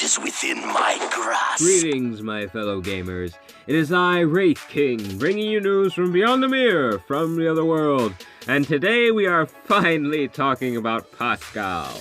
fate is within my grasp. Greetings, my fellow gamers. It is I, Wraith King, bringing you news from beyond the mirror, from the other world. And today we are finally talking about Pascal,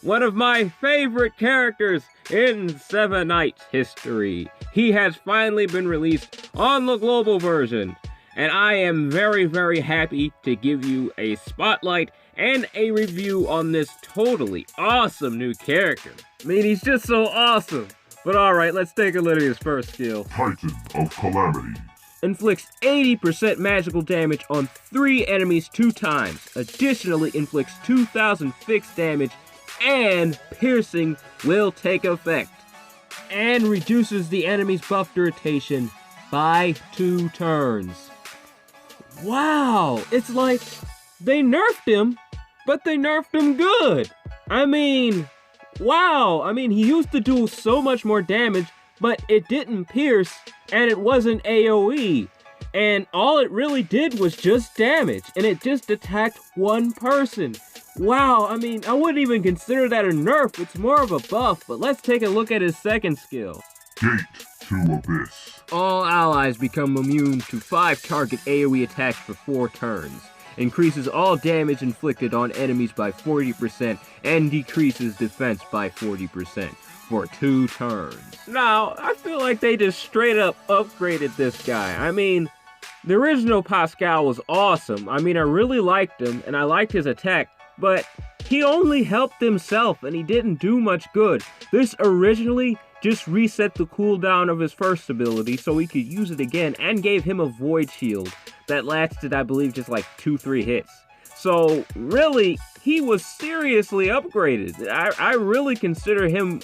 one of my favorite characters in Seven Knights history. He has finally been released on the global version, and I am very, very happy to give you a spotlight and a review on this totally awesome new character. I mean, he's just so awesome. But alright, let's take a look at his first skill. Titan of Calamity. Inflicts 80% magical damage on 3 enemies 2 times. Additionally, inflicts 2,000 fixed damage, and piercing will take effect. And reduces the enemy's buff duration by 2 turns. Wow! It's like they nerfed him, but they nerfed him good. I mean, wow! I mean, he used to do so much more damage, but it didn't pierce, and it wasn't AoE. And all it really did was just damage, and it just attacked one person. Wow, I mean, I wouldn't even consider that a nerf, it's more of a buff, but let's take a look at his second skill. Gate to Abyss. All allies become immune to 5 target AoE attacks for 4 turns. Increases all damage inflicted on enemies by 40% and decreases defense by 40% for 2 turns. Now, I feel like they just straight up upgraded this guy. I mean, the original Pascal was awesome. I mean, I really liked him and I liked his attack, but he only helped himself and he didn't do much good. This originally just reset the cooldown of his first ability so he could use it again and gave him a void shield that lasted, I believe, just like 2-3 hits. So really, he was seriously upgraded. I really consider him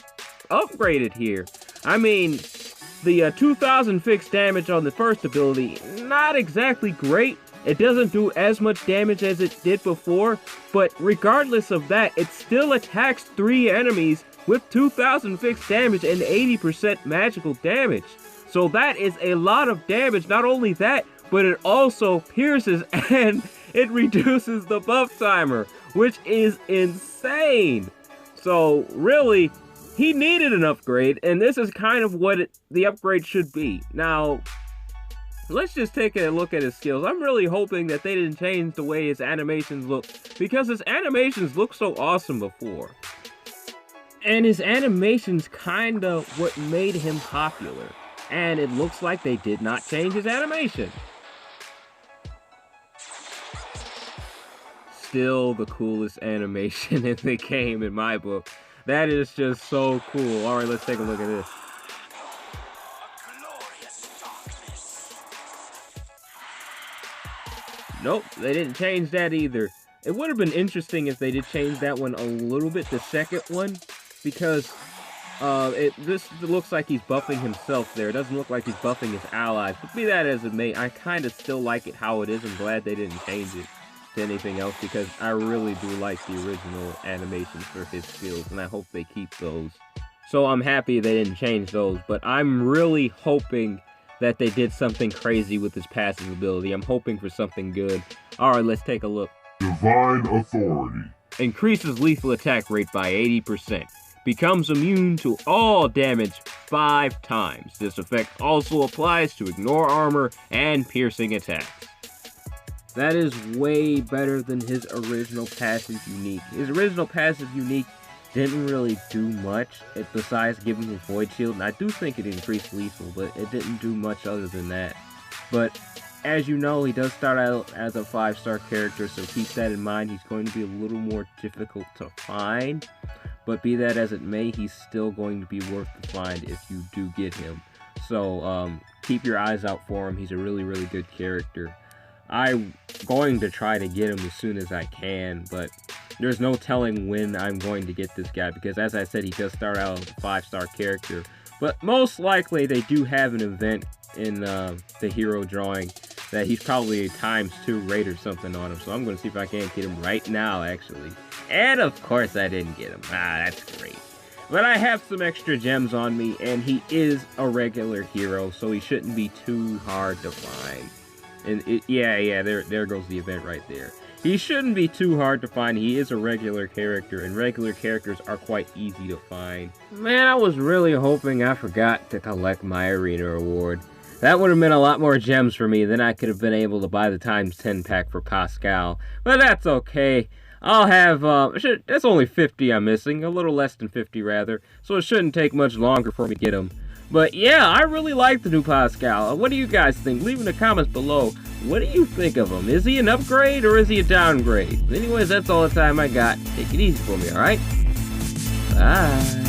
upgraded here. I mean, the 2,000 fixed damage on the first ability, not exactly great. It doesn't do as much damage as it did before, but regardless of that, it still attacks 3 enemies with 2,000 fixed damage and 80% magical damage. So that is a lot of damage. Not only that, but it also pierces and it reduces the buff timer, which is insane. So really, he needed an upgrade, and this is kind of what the upgrade should be. Now, let's just take a look at his skills. I'm really hoping that they didn't change the way his animations look, because his animations looked so awesome before. And his animations kind of what made him popular. And it looks like they did not change his animation. Still the coolest animation in the game in my book. That is just so cool. Alright, let's take a look at this. Nope, they didn't change that either. It would have been interesting if they did change that one a little bit, the second one, because this looks like he's buffing himself there. It doesn't look like he's buffing his allies. But be that as it may, I kind of still like it how it is. I'm glad they didn't change it to anything else, because I really do like the original animations for his skills, and I hope they keep those. So I'm happy they didn't change those, but I'm really hoping that they did something crazy with his passive ability. I'm hoping for something good. Alright, let's take a look. Divine Authority. Increases lethal attack rate by 80%. Becomes immune to all damage 5 times. This effect also applies to ignore armor and piercing attacks. That is way better than his original passive unique. His original passive unique didn't really do much besides giving him void shield, and I do think it increased lethal, but it didn't do much other than that. But as you know, he does start out as a 5-star character, so keep that in mind. He's going to be a little more difficult to find, but be that as it may, he's still going to be worth the find if you do get him. So keep your eyes out for him. He's a really, really good character. I'm going to try to get him as soon as I can, but there's no telling when I'm going to get this guy, because as I said, he does start out as a 5-star character. But most likely they do have an event in the hero drawing that he's probably a ×2 rate or something on him. So I'm going to see if I can't get him right now, actually. And of course I didn't get him. That's great. But I have some extra gems on me, and he is a regular hero, so he shouldn't be too hard to find. And yeah, there goes the event right there. He shouldn't be too hard to find. He is a regular character, and regular characters are quite easy to find. Man, I was really hoping I forgot to collect my arena reward. That would have meant a lot more gems for me, then I could have been able to buy the times 10 pack for Pascal. But that's okay. I'll have, that's only 50 I'm missing, a little less than 50 rather, so it shouldn't take much longer for me to get him. But yeah, I really like the new Pascal. What do you guys think? Leave in the comments below. What do you think of him? Is he an upgrade or is he a downgrade? Anyways, that's all the time I got. Take it easy for me, alright? Bye.